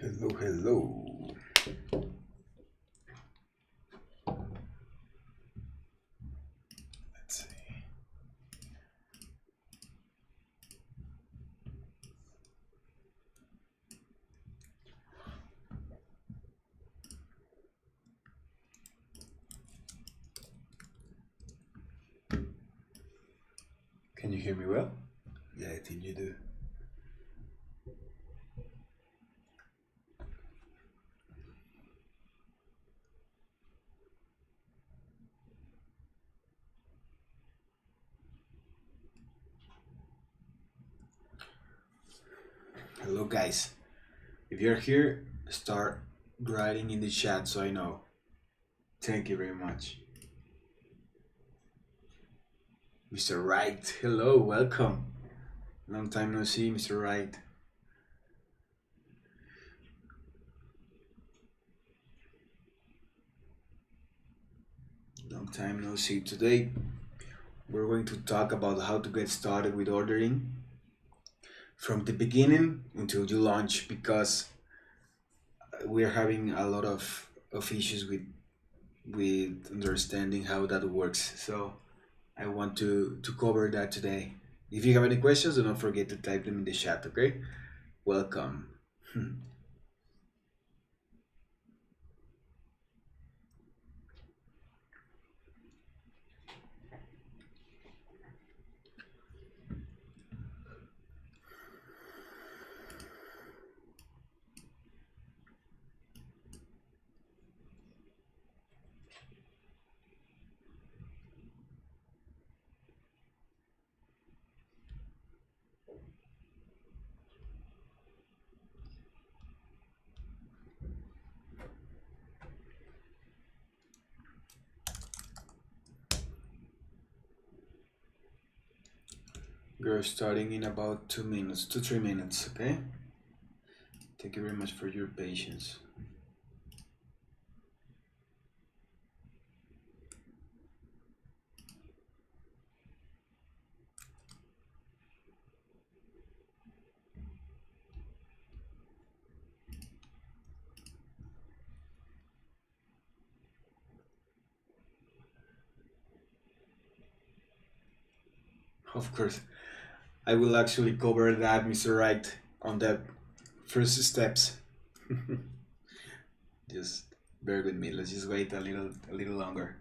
Hello, hello. Let's see. Can you hear me well? Yeah, I think you do. Hello, guys. If you're here, start writing in the chat so I know. Thank you very much. Mr. Wright, hello, welcome. Long time no see, Mr. Wright. Long time no see. Today, we're going to talk about how to get started with ordering from the beginning until you launch because we're having a lot of issues with understanding how that works. So I want to cover that today. If you have any questions, do not forget to type them in the chat, okay? Welcome. 'We're starting in about 2 minutes, 3 minutes, okay? Thank you very much for your patience. Of course, I will actually cover that, Mr. Wright, on the first steps. Just bear with me. Let's just wait a little longer.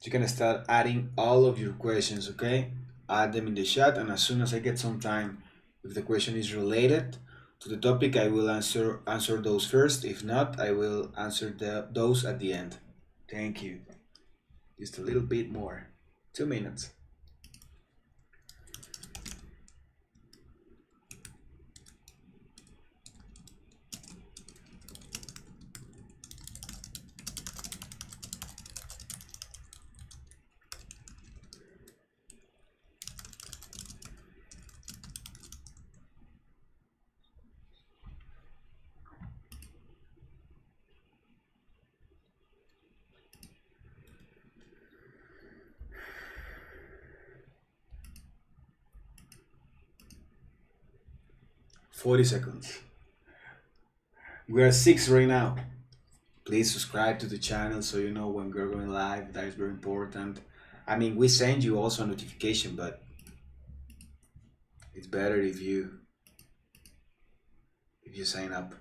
You can start adding all of your questions, okay? Add them in the chat, and as soon as I get some time, if the question is related to the topic, I will answer those first. If not, I will answer those at the end. Thank you. Just a little bit more. 2 minutes. Forty seconds. We are 6 right now. Please subscribe to the channel so you know when we're going live. That is very important. I mean, we send you also a notification, but it's better if you sign up.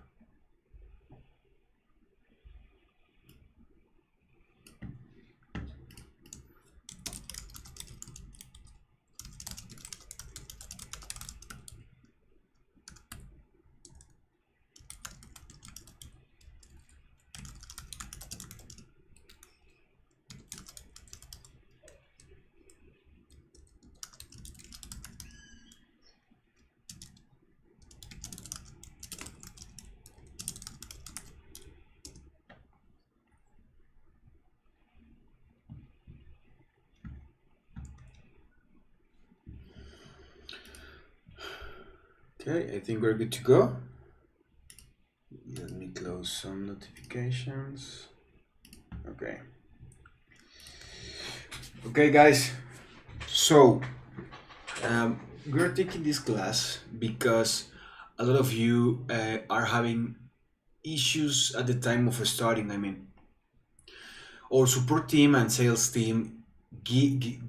Okay, I think we're good to go. Let me close some notifications. Okay. Okay, guys. So, we're taking this class because a lot of you are having issues at the time of starting. I mean, our support team and sales team gi- gi-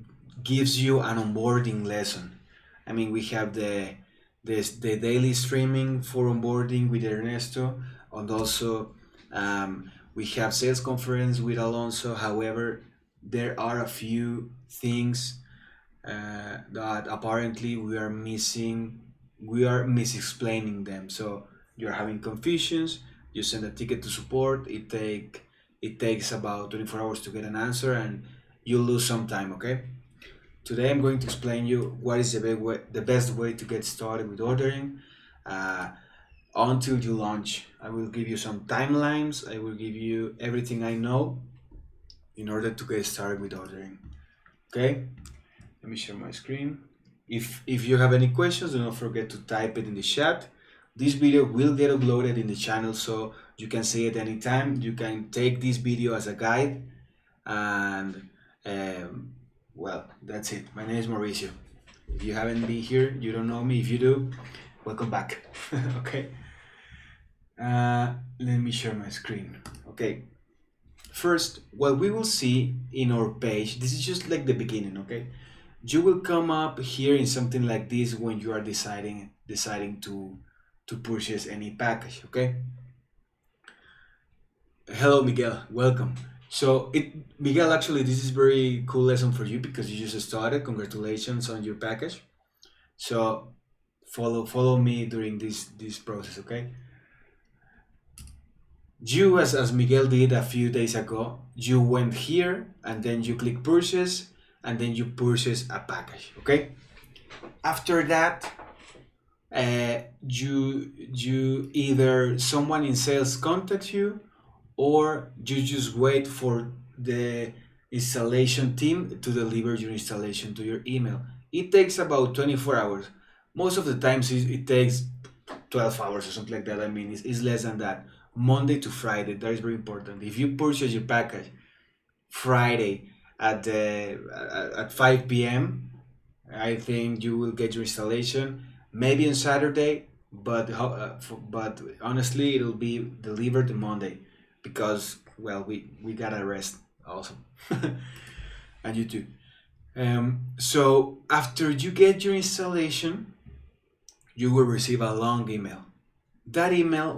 gives you an onboarding lesson. I mean, we have the daily streaming for onboarding with Ernesto, and also we have sales conference with Alonso. However, there are a few things that apparently we are misexplaining them. So you're having confusions, you send a ticket to support, it takes about 24 hours to get an answer, and you lose some time. Okay, today I'm going to explain you what is the best way to get started with ordering uh, until you launch. I will give you some timelines, I will give you everything I know in order to get started with ordering. Okay, let me share my screen. If you have any questions, do not forget to type it in the chat. This video will get uploaded in the channel, so you can see it anytime. You can take this video as a guide, and well, that's it. My name is Mauricio. If you haven't been here, you don't know me. If you do, welcome back. Okay. Let me share my screen. Okay. First, what we will see in our page, this is just like the beginning. Okay, you will come up here in something like this when you are deciding to purchase any package. Okay, hello Miguel, welcome. So it Miguel, actually this is very cool lesson for you because you just started. Congratulations on your package. So follow me during this process. Okay, you as Miguel did a few days ago, you went here and then you click purchase and then you purchase a package. Okay, after that you either someone in sales contacts you, or you just wait for the installation team to deliver your installation to your email. It takes about 24 hours. Most of the times it takes 12 hours or something like that. I mean, it's less than that. Monday to Friday, that is very important. If you purchase your package Friday at 5 p.m., I think you will get your installation maybe on Saturday, but but honestly, it'll be delivered on Monday because well, we gotta rest also, and you too. So after you get your installation, you will receive a long email. That email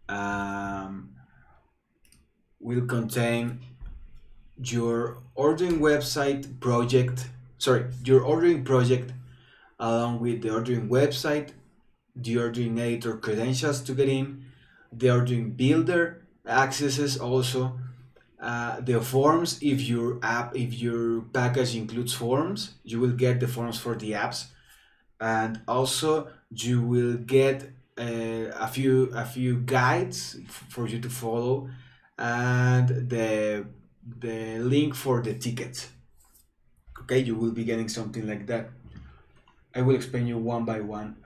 um, will contain your ordering website project. Sorry, your ordering project along with the ordering website, the ordering editor credentials to get in, the ordering builder accesses also, the forms. If your package includes forms, you will get the forms for the apps, and also you will get a few guides for you to follow, and the link for the tickets. Okay, you will be getting something like that. I will explain you one by one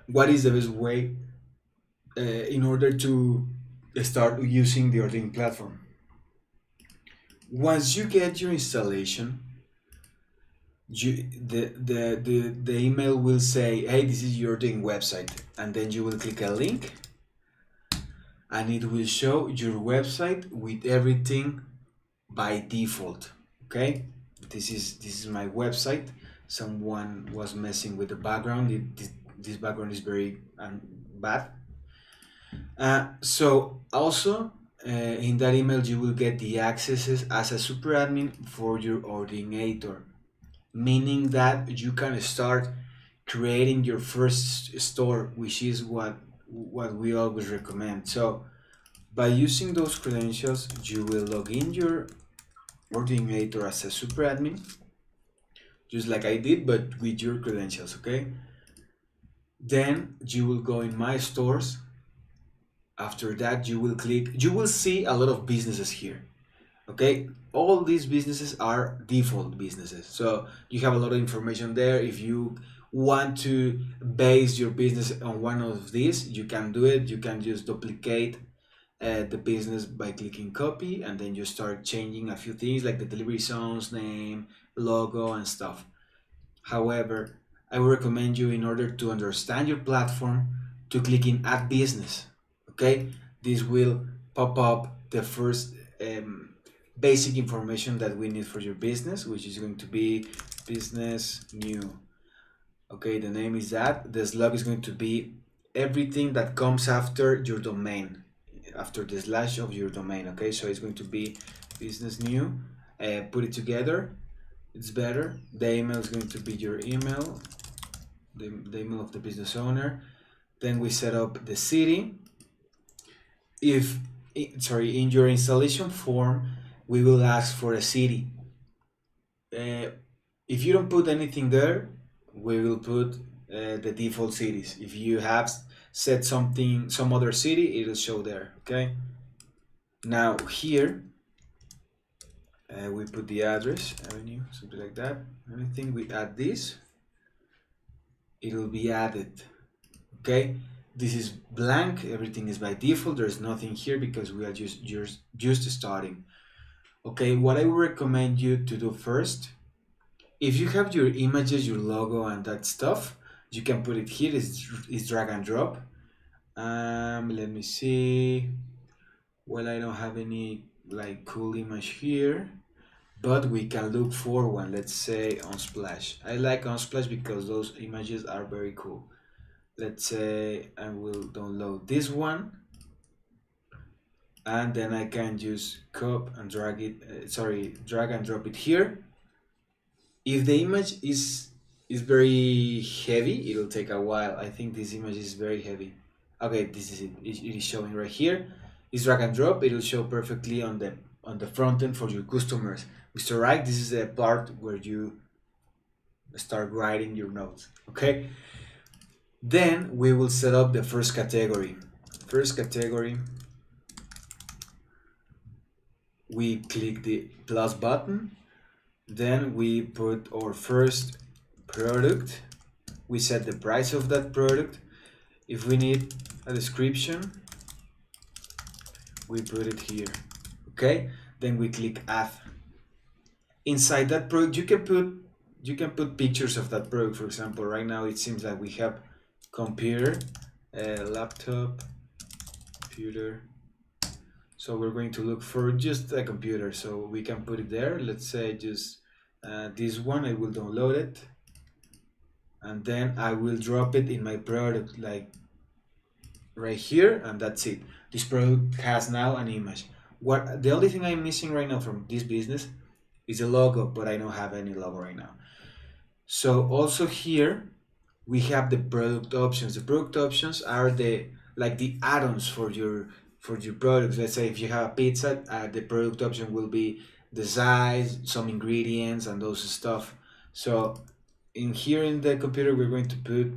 what is the best way in order to start using the ordering platform. Once you get your installation, the email will say, hey, this is your ordering website, and then you will click a link and it will show your website with everything by default. Okay, this is my website. Someone was messing with the background. This background is very bad. So also in that email you will get the accesses as a super admin for your ordering editor, meaning that you can start creating your first store, which is what we always recommend. So by using those credentials, you will log in your ordering editor as a super admin, just like I did, but with your credentials. Okay, then you will go in my stores. After that, you will see a lot of businesses here. Okay, all these businesses are default businesses, so you have a lot of information there. If you want to base your business on one of these, you can do it. You can just duplicate the business by clicking copy, and then you start changing a few things like the delivery zones name, logo, and stuff. However, I would recommend you, in order to understand your platform, to click in Add Business. Okay, this will pop up the first basic information that we need for your business, which is going to be business new. Okay, the name is that. The slug is going to be everything that comes after your domain, after the slash of your domain. Okay, so it's going to be business new. Put it together, it's better. The email is going to be your email, the email of the business owner. Then we set up the city. If in your installation form, we will ask for a city. If you don't put anything there, we will put the default cities. If you have set some other city, it'll show there. Okay. Now here we put the address, avenue, something like that. Anything we add this, it will be added. Okay. This is blank. Everything is by default. There's nothing here because we are just starting. Okay. What I would recommend you to do first, if you have your images, your logo, and that stuff, you can put it here. It's drag and drop. Let me see. Well, I don't have any like cool image here, but we can look for one. Let's say Unsplash. I like Unsplash because those images are very cool. Let's say I will download this one, and then I can just copy and drag it. Drag and drop it here. If the image is very heavy, it'll take a while. I think this image is very heavy. Okay, this is it. It is showing right here. It's drag and drop. It'll show perfectly on the front end for your customers. Mr. Right, this is the part where you start writing your notes. Okay. Then we will set up the first category. First category. We click the plus button. Then we put our first product. We set the price of that product. If we need a description, we put it here. Okay. Then we click add. Inside that product, you can put pictures of that product. For example, right now it seems like we have computer, laptop, computer. So we're going to look for just a computer. So we can put it there. Let's say just this one. I will download it, and then I will drop it in my product, like right here, and that's it. This product has now an image. The only thing I'm missing right now from this business is a logo, but I don't have any logo right now. So also here we have the product options. The product options are the add-ons for your products. Let's say if you have a pizza, the product option will be the size, some ingredients, and those stuff. So in here in the computer, we're going to put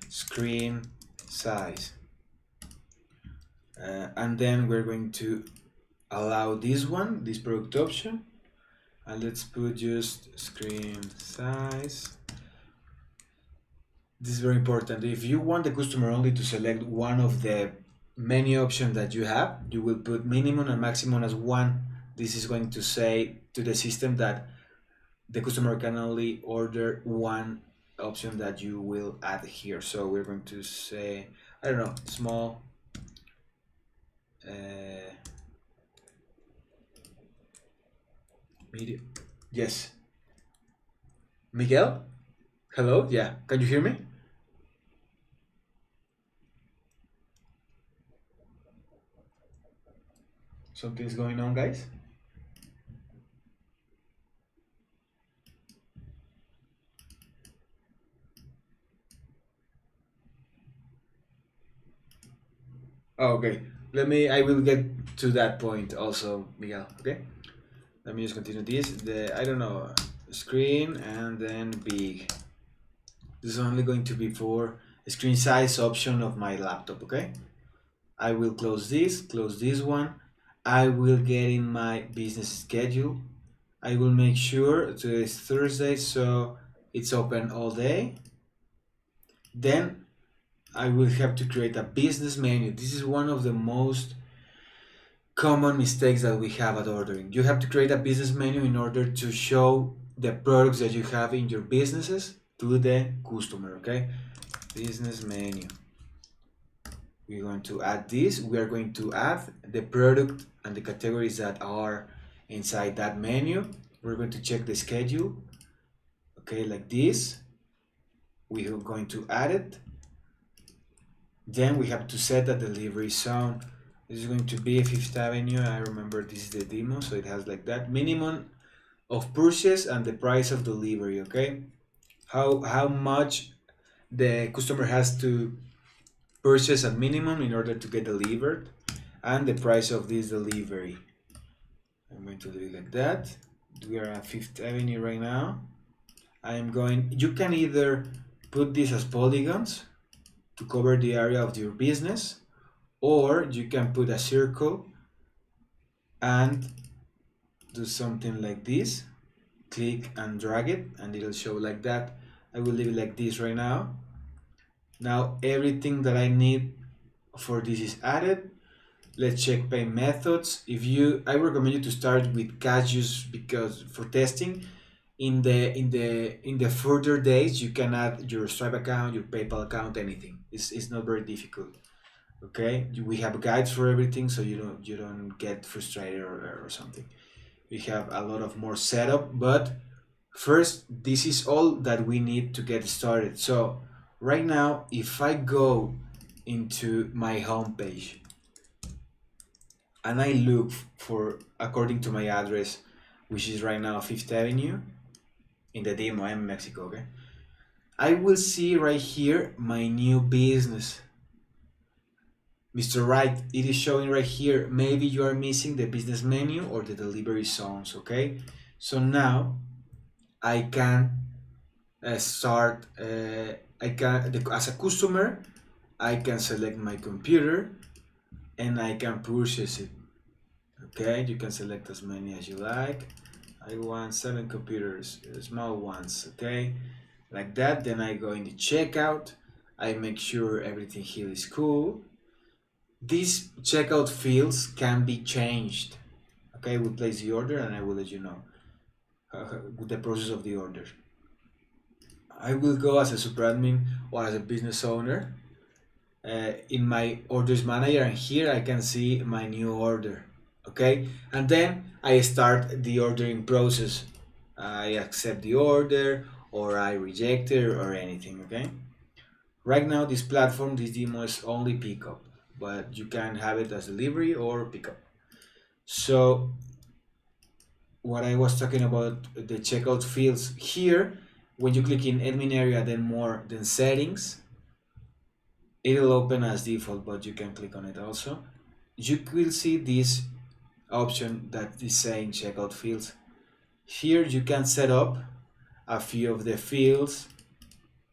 screen size, and then we're going to allow this product option, and let's put just screen size. This is very important. If you want the customer only to select one of the many options that you have, you will put minimum and maximum as 1. This is going to say to the system that the customer can only order one option that you will add here. So we're going to say, I don't know, small, medium. Yes. Miguel? Hello? Yeah. Can you hear me? Something's going on, guys? Oh, okay. I will get to that point also, Miguel. Okay. Let me just continue this. I don't know, screen and then big. This is only going to be for screen size option of my laptop. Okay. I will close this one. I will get in my business schedule. I will make sure today is Thursday, so it's open all day. Then I will have to create a business menu. This is one of the most common mistakes that we have at ordering. You have to create a business menu in order to show the products that you have in your businesses to the customer. Okay, business menu. We're going to add this. We are going to add the product and the categories that are inside that menu. We're going to check the schedule. Okay, like this. We are going to add it. Then we have to set a delivery zone. This is going to be Fifth Avenue. I remember this is the demo, so it has like that. Minimum of purchase and the price of delivery. Okay, how much the customer has to purchase at minimum in order to get delivered, and the price of this delivery. I'm going to do it like that. We are at Fifth Avenue right now. You can either put this as polygons to cover the area of your business, or you can put a circle and do something like this. Click and drag it and it'll show like that. I will leave it like this right now. Now everything that I need for this is added. Let's check pay methods. I recommend you to start with cash use because for testing. In the further days, you can add your Stripe account, your PayPal account, anything. It's not very difficult. Okay, we have guides for everything, so you don't get frustrated or something. We have a lot of more setup, but first, this is all that we need to get started. So right now, if I go into my home page and I look for according to my address, which is right now Fifth Avenue. In the demo, I'm in Mexico, okay? I will see right here my new business. Mr. Right, it is showing right here. Maybe you are missing the business menu or the delivery zones, okay? So now I can start, as a customer, I can select my computer and I can purchase it, okay? You can select as many as you like. I want 7 computers, small ones, okay? Like that. Then I go in the checkout. I make sure everything here is cool. These checkout fields can be changed. Okay, we'll place the order and I will let you know the process of the order. I will go as a super admin or as a business owner in my orders manager, and here I can see my new order. Okay, and then I start the ordering process. I accept the order or I reject it or anything. Okay, right now this demo is only pickup, but you can have it as delivery or pickup. So what I was talking about, the checkout fields here, when you click in admin area, then settings, it'll open as default, but you can click on it also. You will see this option that is saying checkout fields. Here you can set up a few of the fields.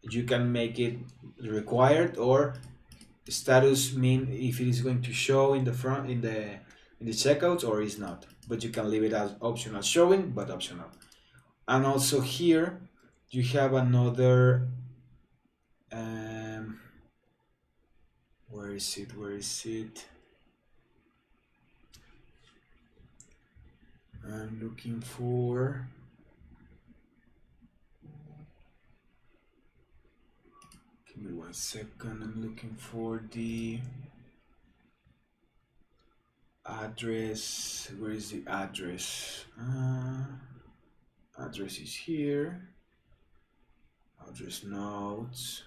You can make it required or status, mean if it is going to show in the front in the checkouts or is not, but you can leave it as optional, showing but optional. And also here you have another where is it? I'm looking for give me 1 second. I'm looking for the address. Where is the address? Address is here. Address notes.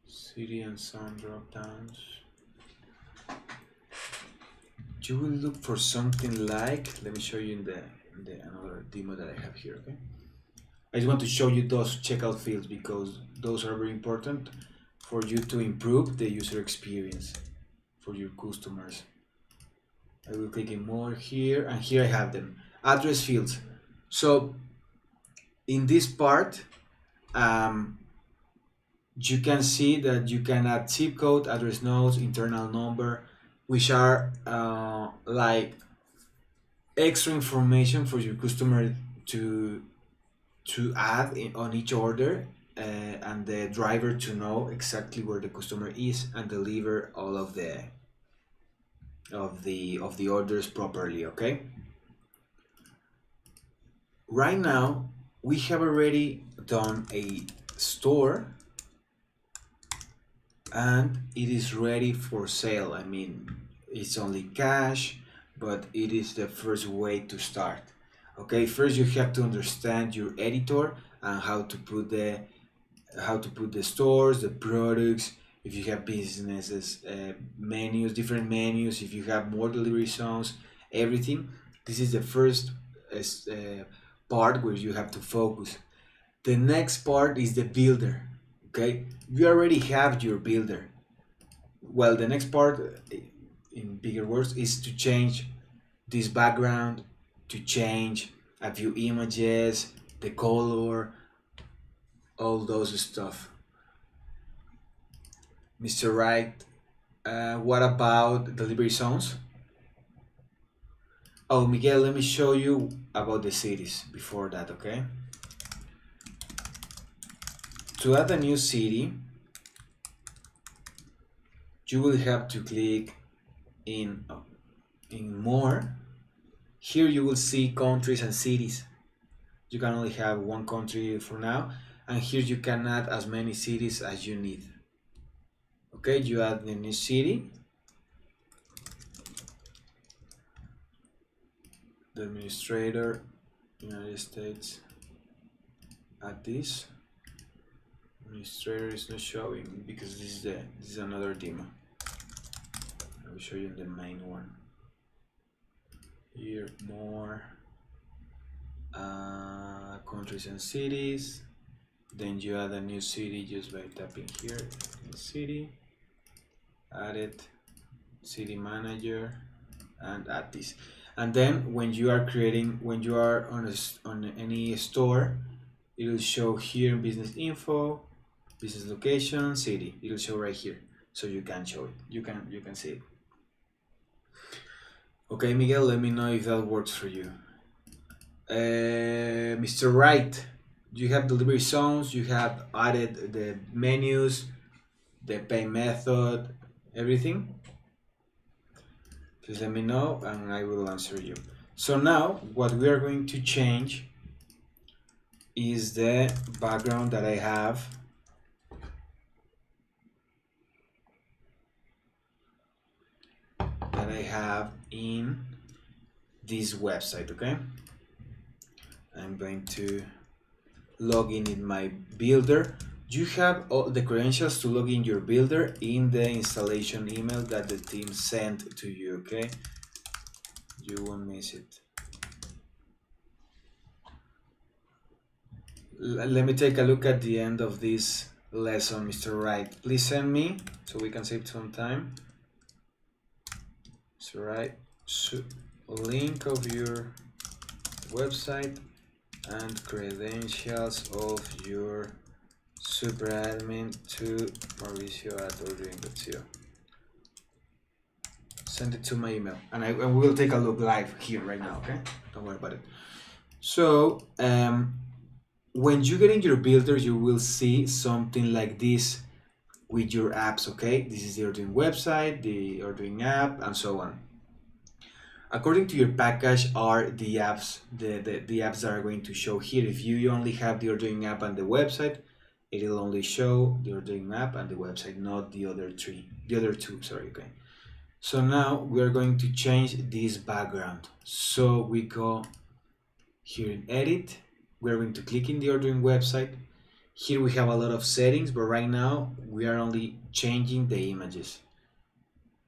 City and some drop downs. You will look for something like, let me show you in the another demo that I have here, okay? I just want to show you those checkout fields because those are very important for you to improve the user experience for your customers. I will click in more here, and here I have them. Address fields. So in this part, you can see that you can add zip code, address nodes, internal number, which are like extra information for your customer to add on each order, and the driver to know exactly where the customer is and deliver all of the orders properly. Okay. Right now, we have already done a store and it is ready for sale. I mean, it's only cash, but it is the first way to start. Okay, first you have to understand your editor and how to put the stores, the products, if you have businesses, menus, different menus, if you have more delivery zones, everything. This is the first part where you have to focus. The next part is the builder. Okay, you already have your builder. Well, the next part, in bigger words, is to change this background, to change a few images, the color, all those stuff. Mr. Wright, what about delivery zones? Oh, Miguel, let me show you about the cities before that, okay? To add a new city, you will have to click in more. Here you will see countries and cities. You can only have one country for now, and here you can add as many cities as you need. Okay, you add the new city, the administrator, United States, add this. Administrator is not showing because this is another demo. I will show you the main one. Here more countries and cities. Then you add a new city just by tapping here, new city, add it, city manager, and add this. And then when you are on any store, it will show here business info, business location, city. It will show right here, so you can show it. You can see it. Okay, Miguel, let me know if that works for you. Mr. Wright, you have delivery zones, you have added the menus, the pay method, everything. Please let me know and I will answer you. So now what we are going to change is the background that I have. In this website, okay? I'm going to log in my builder. You have all the credentials to log in your builder in the installation email that the team sent to you, okay? You won't miss it. Let me take a look at the end of this lesson, Mr. Wright. Please send me so we can save some time. Mr. Wright, link of your website and credentials of your superadmin to mauricio@ordering.co. Send it to my email and we'll take a look live here right now, okay? Don't worry about it. So when you get in your builder, you will see something like this with your apps, okay? This is the ordering website, the ordering app, and so on. According to your package are the apps, the apps that are going to show here. If you only have the ordering app and the website, it'll only show the ordering app and the website, not the other two, sorry, okay? So now we're going to change this background. So we go here in edit, we're going to click in the ordering website. Here we have a lot of settings, but right now we are only changing the images.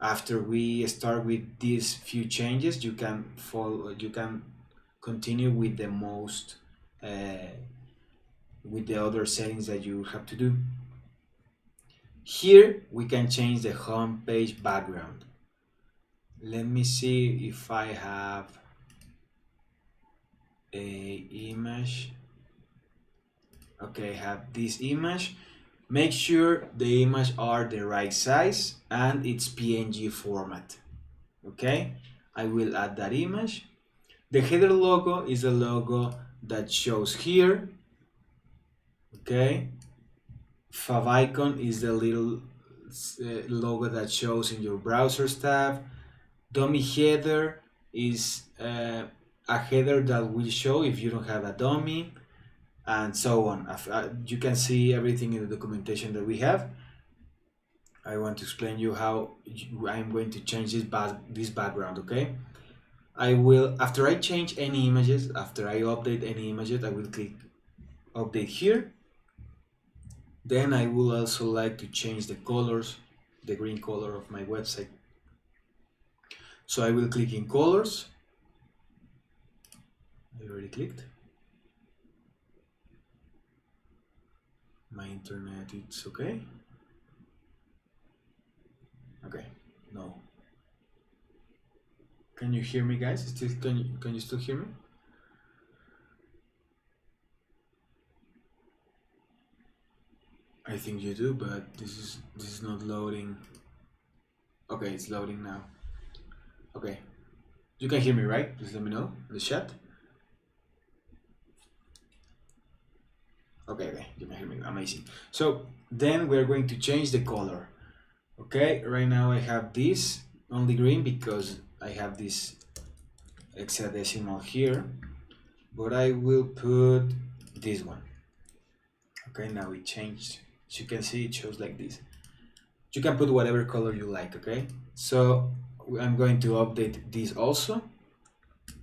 After we start with these few changes, you can continue with the most with the other settings that you have to do. Here we can change the home page background. Let me see if I have a image. Okay, I have this image. Make sure the image are the right size and it's PNG format. Okay, I will add that image. The header logo is the logo that shows here. Okay, favicon is the little logo that shows in your browsers tab. Dummy header is a header that will show if you don't have a dummy, and so on. You can see everything in the documentation that we have. I want to explain you how I'm going to change this background, okay? I will, after I change any images, after I update any images, I will click update here. Then I will also like to change the colors, the green color of my website. So I will click in colors. I already clicked. My internet, it's okay. Okay, no. Can you hear me, guys? Can you still hear me? I think you do, but this is not loading. Okay, it's loading now. Okay, you can hear me, right? Please let me know in the chat. Okay, you can hear me. Amazing. So then we're going to change the color. Okay, right now I have this only green because I have this hexadecimal here, but I will put this one. Okay, now it changed. As you can see, it shows like this. You can put whatever color you like, okay? So I'm going to update this also.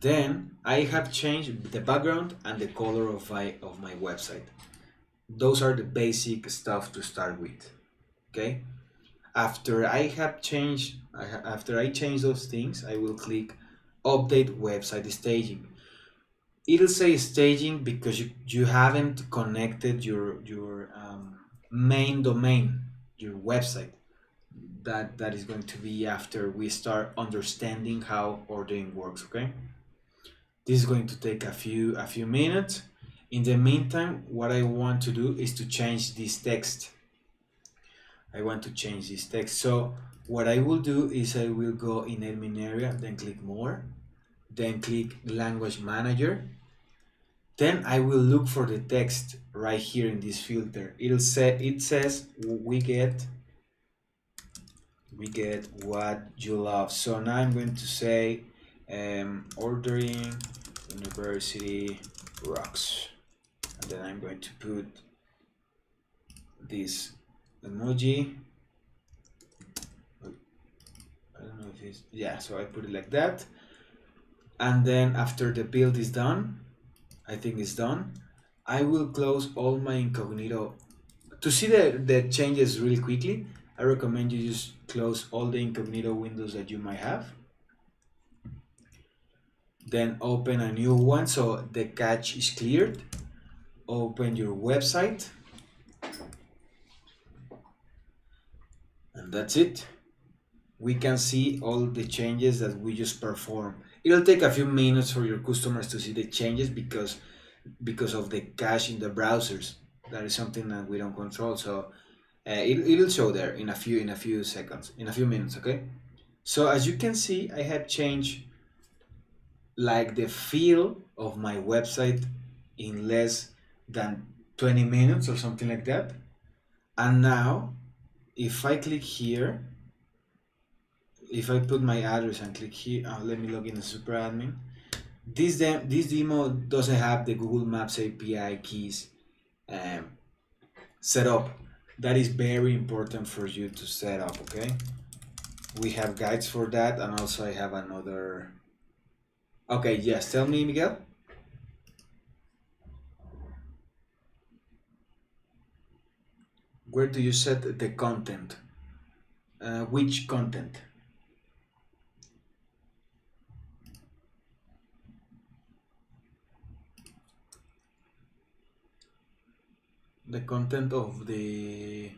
Then I have changed the background and the color of my website. Those are the basic stuff to start with, okay? After I change those things, I will click update website staging. It'll say staging because you haven't connected your main domain, your website. That is going to be after we start understanding how ordering works, okay? This is going to take a few minutes. In the meantime, what I want to do is to change this text. I want to change this text. So what I will do is I will go in admin area, then click more, then click language manager. Then I will look for the text right here in this filter. It says we get what you love. So now I'm going to say ordering university rocks, and then I'm going to put this emoji. I don't know if it's, yeah, so I put it like that. And then after the build is done, I think it's done, I will close all my incognito. To see the changes really quickly, I recommend you just close all the incognito windows that you might have. Then open a new one so the cache is cleared. Open your website. And that's it. We can see all the changes that we just performed. It'll take a few minutes for your customers to see the changes because of the cache in the browsers. That is something that we don't control. So it'll show there in a few seconds, in a few minutes, okay? So as you can see, I have changed like the feel of my website in less than 20 minutes or something like that. And now if I click here, if I put my address and click here, let me log in as super admin. This demo doesn't have the Google Maps API keys set up. That is very important for you to set up, okay? We have guides for that, and also I have another. Okay, yes, tell me, Miguel. Where do you set the content? Which content? The content of the.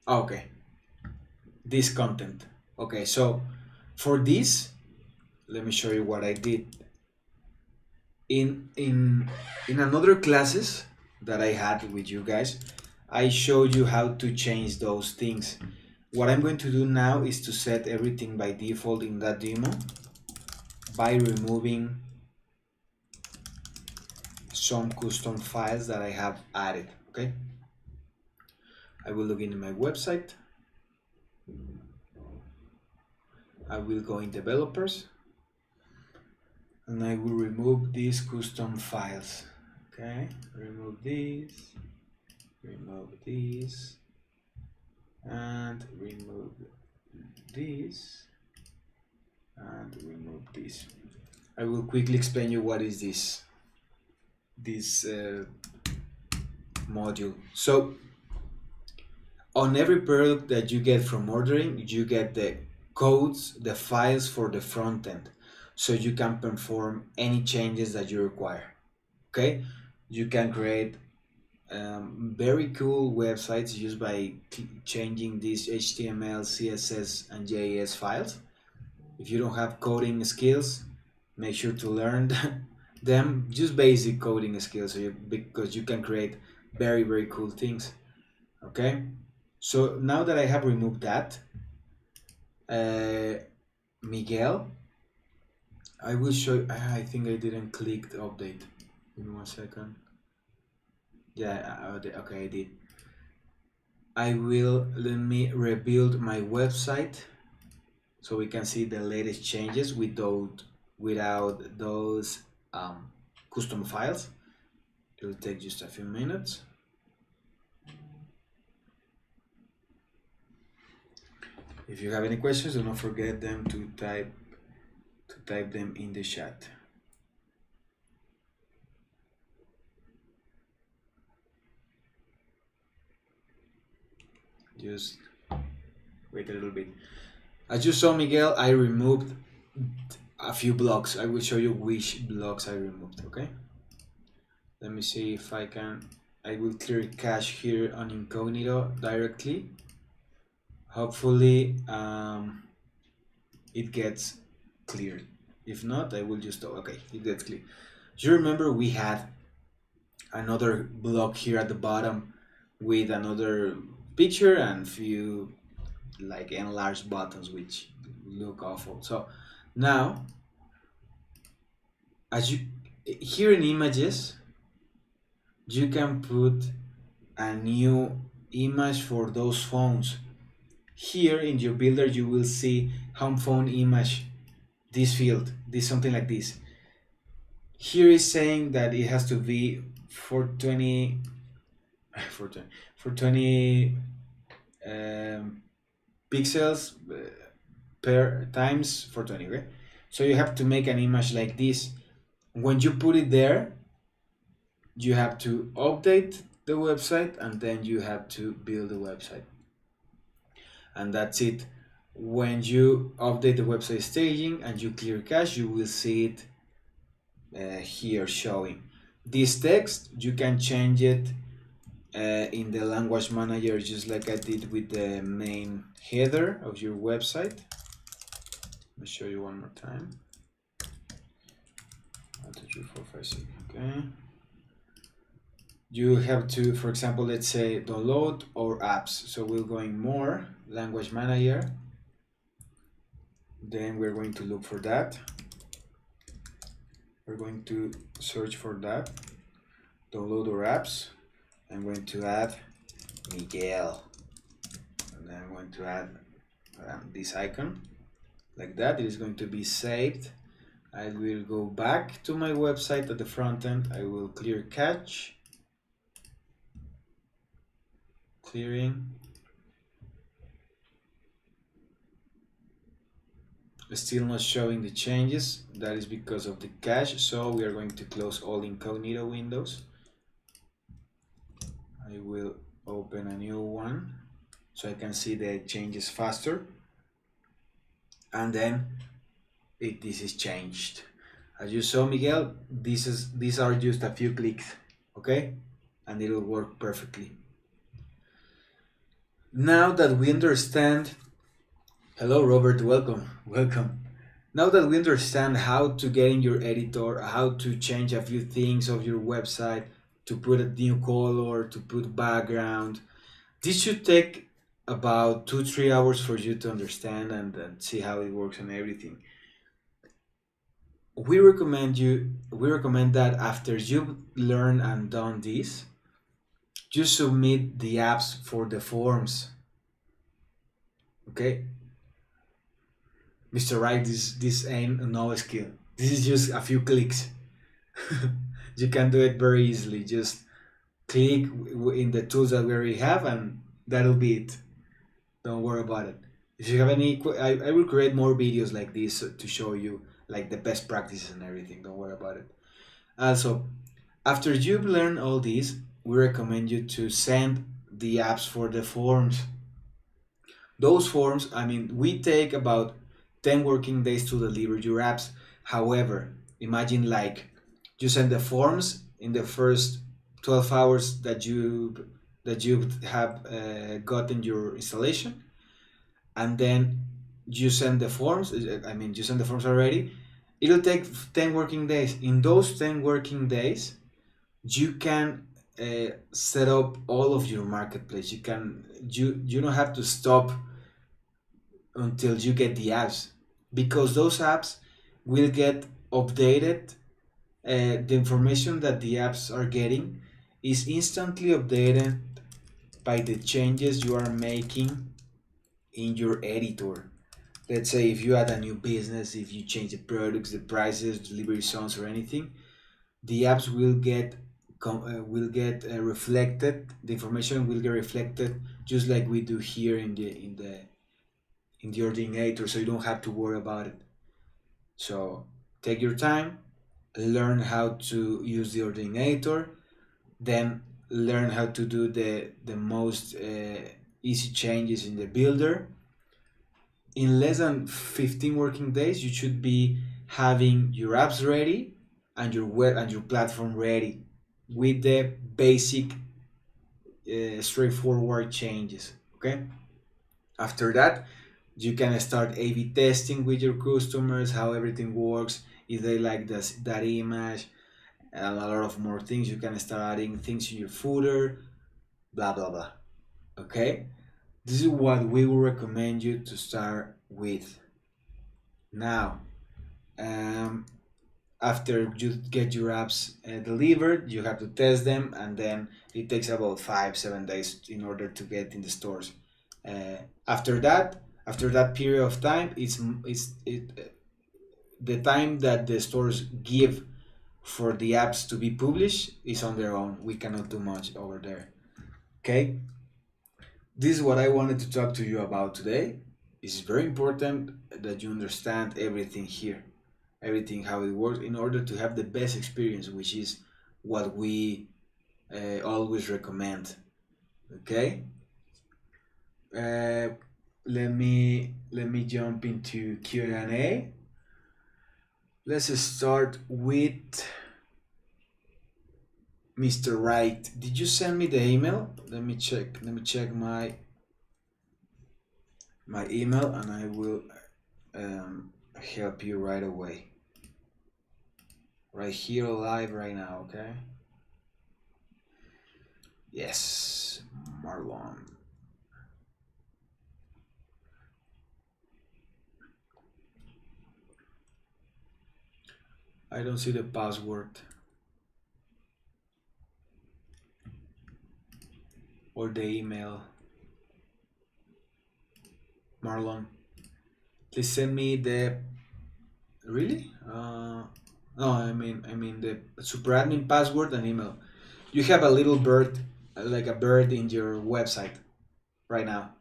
Okay, this content. Okay, so for this, let me show you what I did. In another classes that I had with you guys, I showed you how to change those things. What I'm going to do now is to set everything by default in that demo by removing some custom files that I have added, okay? I will log in my website. I will go in developers. and I will remove these custom files. Okay, remove these, and remove this, and remove this. I will quickly explain you what is this module. So on every product that you get from ordering, you get the codes, the files for the front end, so you can perform any changes that you require. Okay, you can create very cool websites just by changing these HTML, CSS, and JS files. If you don't have coding skills, make sure to learn them, just basic coding skills, because you can create very cool things. Okay, so now that I have removed that, Miguel, I will show you. I think I didn't click the update. Give me 1 second. Yeah, okay, I did. Let me rebuild my website so we can see the latest changes without those custom files. It will take just a few minutes. If you have any questions, do not forget them to type them in the chat. Just wait a little bit. As you saw, Miguel, I removed a few blocks. I will show you which blocks I removed. Okay, let me see if I can. I will clear cache here on incognito directly. Hopefully it gets cleared. If not, I will just, okay, it gets clear. You remember we had another block here at the bottom with another picture and few like enlarged buttons which look awful. So now, as you here in images, you can put a new image for those phones. Here in your builder, you will see home phone image, this field, this something like this. Here is saying that it has to be 420 pixels per times 420. Okay, so you have to make an image like this. When you put it there, you have to update the website and then you have to build the website, and that's it. When you update the website staging and you clear cache, you will see it here showing. This text, you can change it in the language manager, just like I did with the main header of your website. Let me show you one more time. 1, 2, 3, 4, 5, 6. Okay. You have to, for example, let's say download or apps. So we're going more language manager. Then we're going to look for that. We're going to search for that. Download or apps. I'm going to add Miguel. And then I'm going to add this icon. Like that. It is going to be saved. I will go back to my website at the front end. I will clear cache. Clearing. Still not showing the changes. That is because of the cache. So we are going to close all incognito windows. I will open a new one so I can see the changes faster. And then this is changed. As you saw, Miguel, these are just a few clicks, okay? And it will work perfectly. Now that we understand, hello Robert, welcome. Now that we understand how to get in your editor, how to change a few things of your website, to put a new color, to put background, this should take about 2-3 hours for you to understand and see how it works and everything. We recommend that after you've learned and done this, you submit the apps for the forms. Okay, Mr. Right, this ain't no skill. This is just a few clicks. You can do it very easily. Just click in the tools that we already have, and that'll be it. Don't worry about it. If you have any, I will create more videos like this to show you like the best practices and everything. Don't worry about it. Also, after you've learned all this, we recommend you to send the apps for the forms. Those forms, I mean, we take about 10 working days to deliver your apps. However, imagine like you send the forms in the first 12 hours that you have gotten your installation, and then you send the forms. I mean, you send the forms already. It'll take 10 working days. In those 10 working days, you can set up all of your marketplace. You don't have to stop until you get the apps, because those apps will get updated. The information that the apps are getting is instantly updated by the changes you are making in your editor. Let's say if you add a new business, if you change the products, the prices, delivery zones, or anything, the apps will get reflected. The information will get reflected just like we do here in the ordinator, so you don't have to worry about it. So take your time, learn how to use the ordinator, then learn how to do the most easy changes in the builder. In less than 15 working days, you should be having your apps ready and your web and your platform ready with the basic straightforward changes. Okay, after that you can start A/B testing with your customers, how everything works, if they like that image, and a lot of more things. You can start adding things in your footer, blah blah blah. Okay, this is what we will recommend you to start with. Now, um, after you get your apps delivered, you have to test them, and then it takes about 5-7 days in order to get in the stores. After that period of time, the time that the stores give for the apps to be published is on their own. We cannot do much over there. Okay, this is what I wanted to talk to you about today. It's very important that you understand everything here, everything how it works, in order to have the best experience, which is what we always recommend. Okay, uh, let me jump into Q&A. Let's start with Mr. Wright. Did you send me the email? Let me check my email, and I will help you right away. Right here, live right now, okay? Yes, Marlon. I don't see the password or the email. Marlon, please send me the. Really? No, I mean the super admin password and email. You have a little bird, like a bird in your website right now.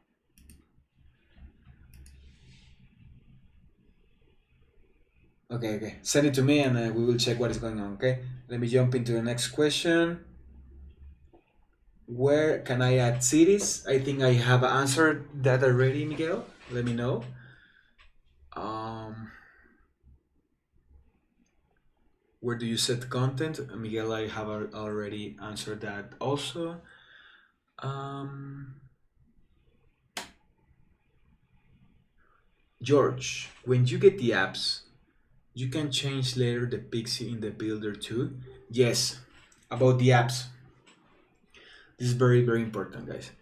Okay, okay. Send it to me, and we will check what is going on. Okay. Let me jump into the next question. Where can I add cities? I think I have answered that already, Miguel. Let me know. Um, where do you set content? Miguel, I have already answered that also. Um, George, when you get the apps, you can change later the pixie in the builder too. Yes, about the apps. This is very, very important, guys.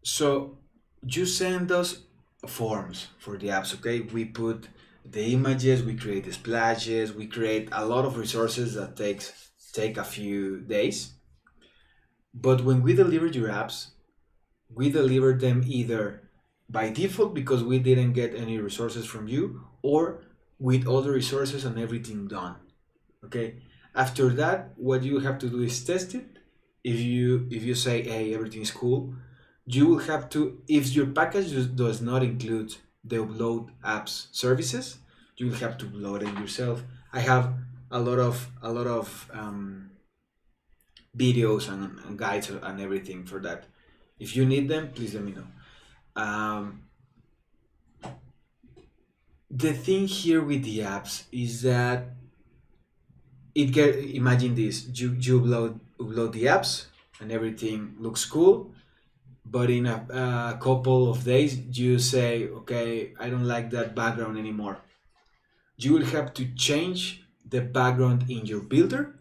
So you send us forms for the apps, okay? We put the images, we create the splashes, we create a lot of resources that take a few days. But when we deliver your apps, we deliver them either by default because we didn't get any resources from you, or with all the resources and everything done. Okay. After that, what you have to do is test it. If you say, hey, everything is cool, you will have to, if your package does not include the upload apps services, you will have to upload it yourself. I have a lot of videos and guides and everything for that. If you need them, please let me know. Um, the thing here with the apps is that imagine this: you upload the apps and everything looks cool, but in a couple of days you say, okay, I don't like that background anymore. You will have to change the background in your builder.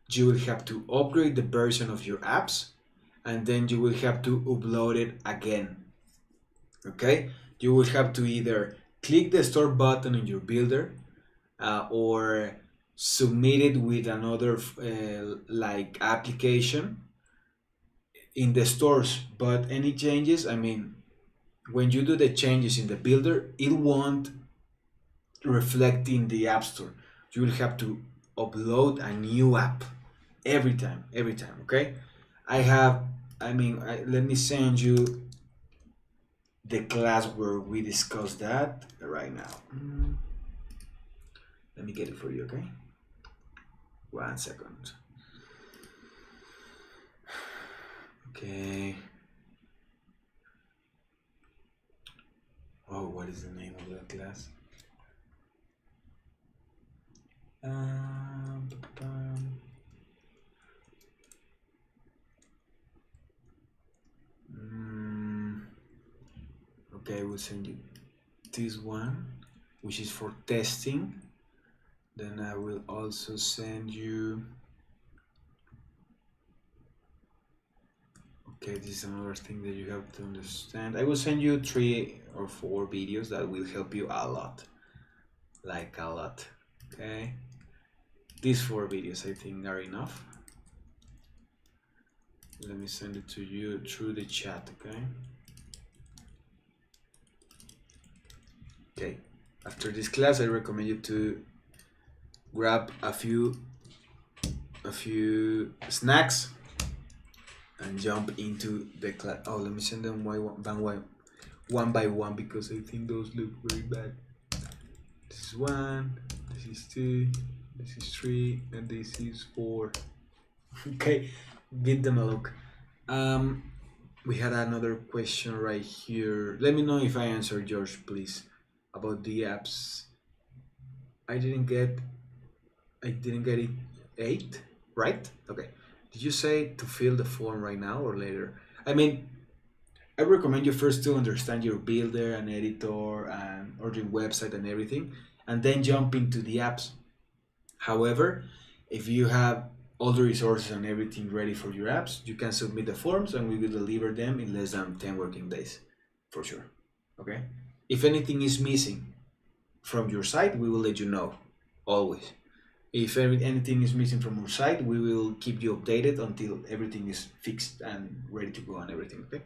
You will have to upgrade the version of your apps, and then you will have to upload it again. Okay, you will have to either click the store button in your builder, or submit it with another like application in the stores. But any changes, I mean, when you do the changes in the builder, it won't reflect in the app store. You will have to upload a new app every time. Okay, I have, let me send you the class where we discuss that right now. Let me get it for you. Okay, 1 second. Okay. Oh, what is the name of that class? Um, okay, we'll send you this one, which is for testing. Then I will also send you. Okay, this is another thing that you have to understand. I will send you 3 or 4 videos that will help you a lot. Like a lot. Okay. These 4 videos I think are enough. Let me send it to you through the chat, okay? Okay. After this class, I recommend you to grab a few snacks and jump into the class. Oh, let me send them one by one because I think those look very bad. This is 1, this is 2, this is 3, and this is 4. Okay, give them a look. We had another question right here. Let me know if I answered George, please, about the apps. I didn't get it. 8, right? Okay. Did you say to fill the form right now or later? I mean, I recommend you first to understand your builder and editor and ordering website and everything, and then jump into the apps. However, if you have all the resources and everything ready for your apps, you can submit the forms and we will deliver them in less than 10 working days, for sure. Okay? If anything is missing from your site, we will let you know, always. If anything is missing from our site, we will keep you updated until everything is fixed and ready to go and everything, okay?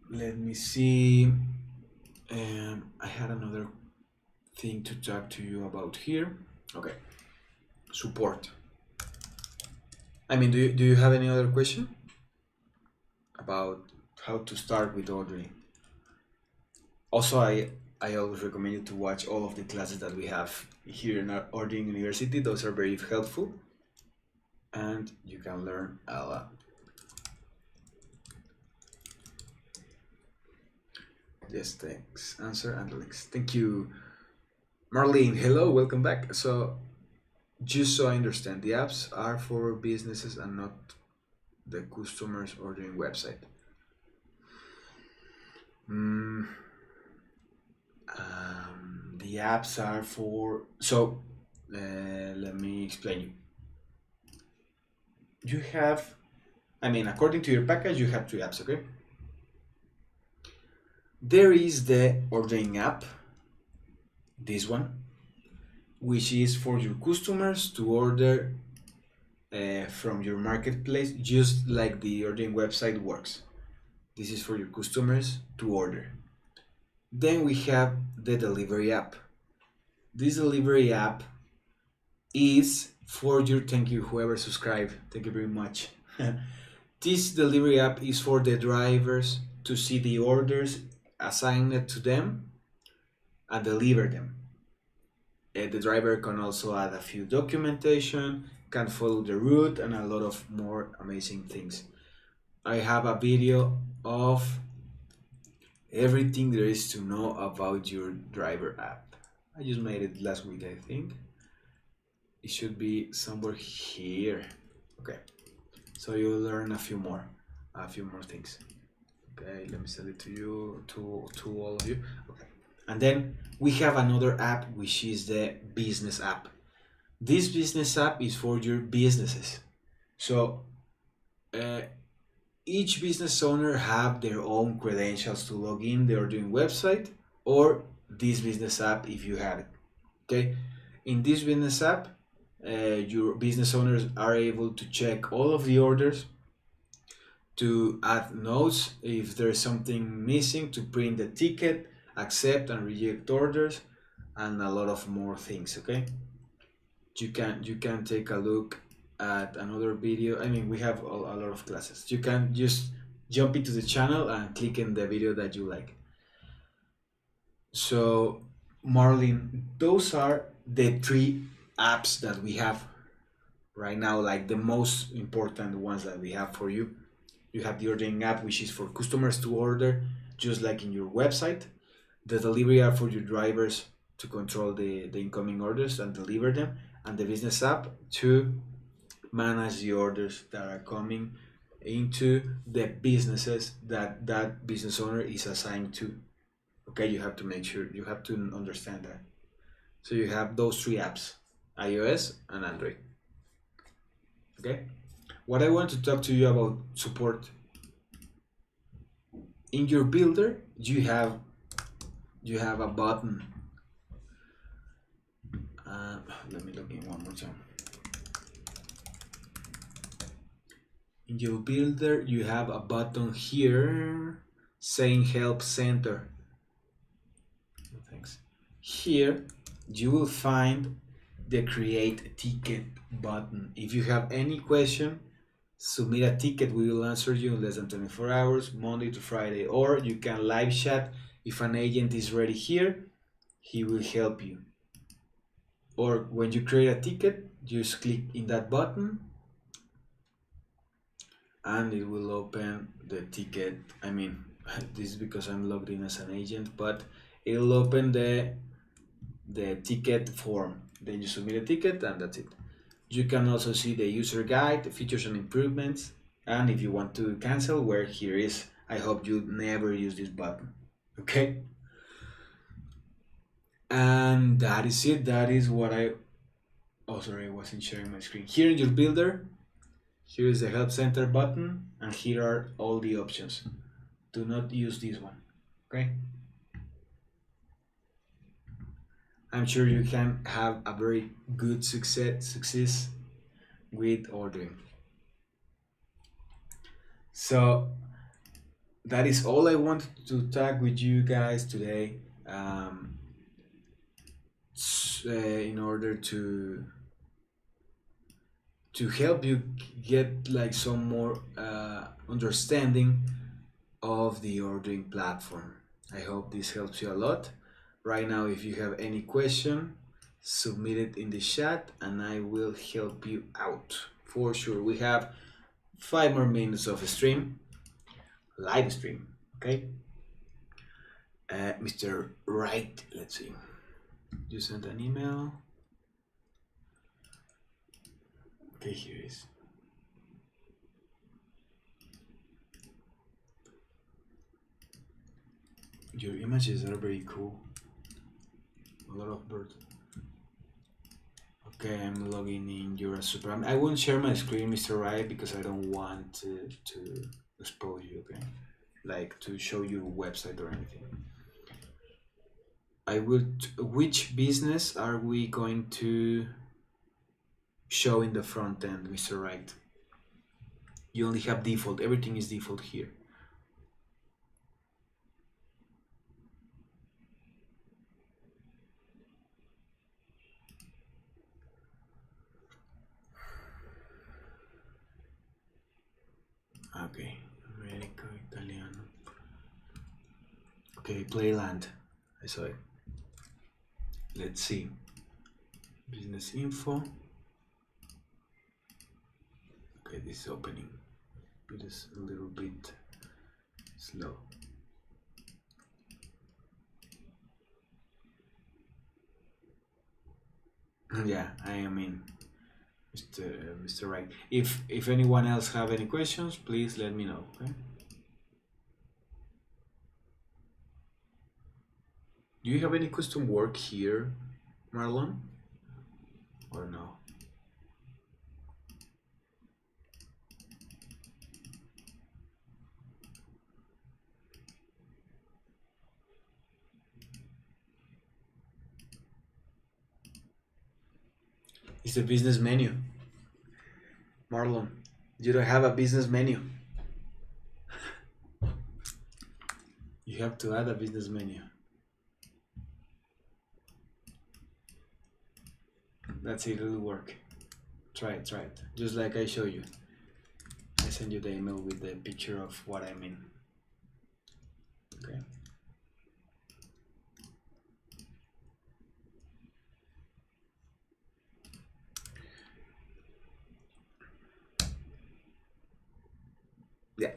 Let me see. I had another thing to talk to you about here. Okay, support. I mean, do you have any other question about how to start with ordering? Also, I always recommend you to watch all of the classes that we have here in our Ordering University. Those are very helpful and you can learn a lot. Yes, thanks. Answer and links. Thank you. Marlene, hello, welcome back. So, just so I understand, the apps are for businesses and not the customers ordering website. The apps are for, so let me explain you. You have, according to your package, you have 3 apps, okay? There is the ordering app, this one, which is for your customers to order from your marketplace, just like the ordering website works. This is for your customers to order. Then we have the delivery app. This delivery app is for your, thank you whoever subscribed, thank you very much. This delivery app is for the drivers to see the orders assigned to them and deliver them. The driver can also add a few documentation, can follow the route, and a lot of more amazing things. I have a video of everything there is to know about your driver app. I just made it last week, I think. It should be somewhere here. Okay, so you'll learn a few more things. Okay, let me send it to you, to all of you. Okay, and then we have another app, which is the business app. This business app is for your businesses. So uh, each business owner have their own credentials to log in their doing website or this business app if you have it. Okay, in this business app, your business owners are able to check all of the orders, to add notes if there's something missing, to print the ticket, accept and reject orders, and a lot of more things. Okay, you can take a look at another video. I mean, we have a lot of classes. You can just jump into the channel and click in the video that you like. So Marlene, those are the three apps that we have right now, like the most important ones that we have for you. You have the ordering app, which is for customers to order, just like in your website. The delivery app for your drivers to control the incoming orders and deliver them. And the business app to manage the orders that are coming into the businesses that that business owner is assigned to. Okay, you have to make sure, you have to understand that. So you have those three apps, iOS and Android. Okay, what I want to talk to you about support. In your builder, you have a button. Let me log in one more time. In your builder, you have a button here saying Help Center. Thanks. Here, you will find the Create Ticket button. If you have any question, submit a ticket. We will answer you in less than 24 hours, Monday to Friday. Or you can live chat. If an agent is ready here, he will help you. Or when you create a ticket, just click in that button and it will open the ticket. I mean, this is because I'm logged in as an agent, but it'll open the ticket form. Then you submit a ticket and that's it. You can also see the user guide, the features and improvements, and if you want to cancel, where here is. I hope you never use this button. Okay? And that is it. That is what oh sorry, I wasn't sharing my screen. Here in your builder, here is the Help Center button, and here are all the options. Do not use this one. Okay? I'm sure you can have a very good success with ordering. So that is all I wanted to talk with you guys today, in order to help you get like some more understanding of the ordering platform. I hope this helps you a lot. Right now, if you have any question, submit it in the chat and I will help you out for sure. We have 5 more minutes of stream, live stream. Okay, Mr. Wright, let's see, you sent an email. Okay, here it is. Your images are very cool. A lot of birds. Okay, I'm logging in your super. I won't share my screen, Mr. Wright, because I don't want to expose you, okay? Like to show your website or anything. Which business are we going to show in the front end, Mr. Wright? You only have default, everything is default here. Okay, America, Italiano. Okay, Playland. I saw it. Let's see. Business info. Okay, this is opening. It is a little bit slow. Yeah, I am in, Mr. Right. If anyone else have any questions, please let me know. Okay. Do you have any custom work here, Marlon, or no? It's the business menu, Marlon. You don't have a business menu. You have to add a business menu. That's it. It'll work. Try it. Try it. Just like I show you. I send you the email with the picture of what I mean. Okay. Yeah.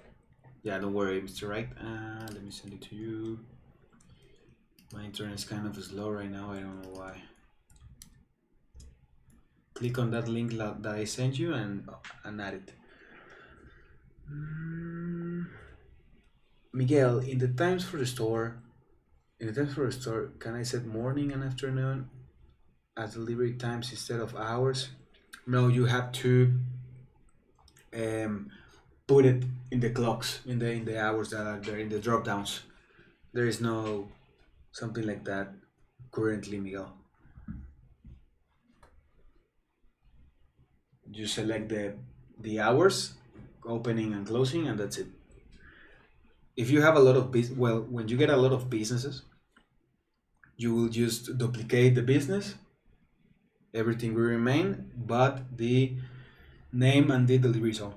Yeah, don't worry, Mr. Right. Let me send it to you. My internet is kind of slow right now. I don't know why. Click on that link that I sent you and add it. Miguel, in the times for the store, can I set morning and afternoon as delivery times instead of hours? No, you have to um, put it in the clocks, in the hours that are there in the drop downs. There is no something like that currently, Miguel. You select the hours, opening and closing, and that's it. If you have a lot of when you get a lot of businesses, you will just duplicate the business. Everything will remain, but the name and the delivery zone,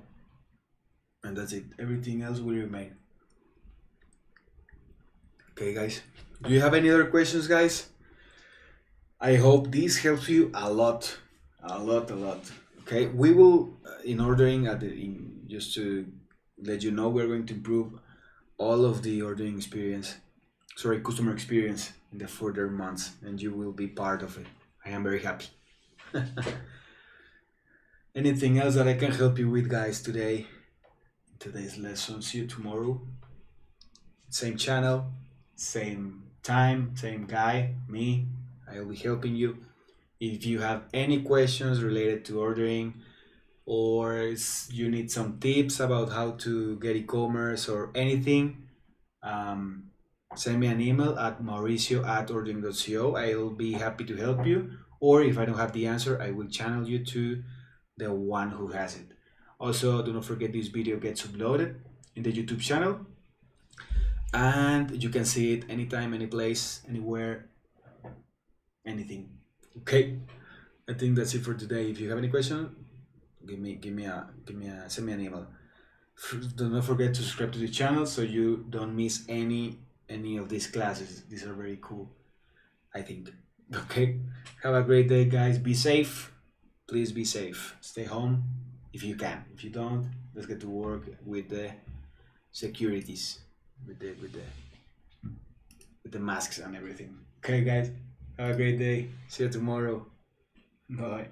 and that's it. Everything else will remain. Okay, guys. Do you have any other questions, guys? I hope this helps you a lot, a lot, a lot. Okay, we will in ordering just to let you know, we're going to improve all of the ordering experience, sorry, customer experience in the further months, and you will be part of it. I am very happy. Anything else that I can help you with, guys, today? Today's lesson. See you tomorrow. Same channel, same time, same guy, me. I will be helping you. If you have any questions related to ordering, or you need some tips about how to get e-commerce or anything, send me an email at mauricio@ordering.co. I will be happy to help you. Or if I don't have the answer, I will channel you to the one who has it. Also, do not forget this video gets uploaded in the YouTube channel, and you can see it anytime, any place, anywhere, anything. Okay, I think that's it for today. If you have any question, send me an email. Do not forget to subscribe to the channel so you don't miss any of these classes. These are very cool, I think. Okay, have a great day, guys. Be safe. Please be safe. Stay home if you can. If you don't, let's get to work with the securities, with the masks and everything. Okay, guys. Have a great day. See you tomorrow. Bye.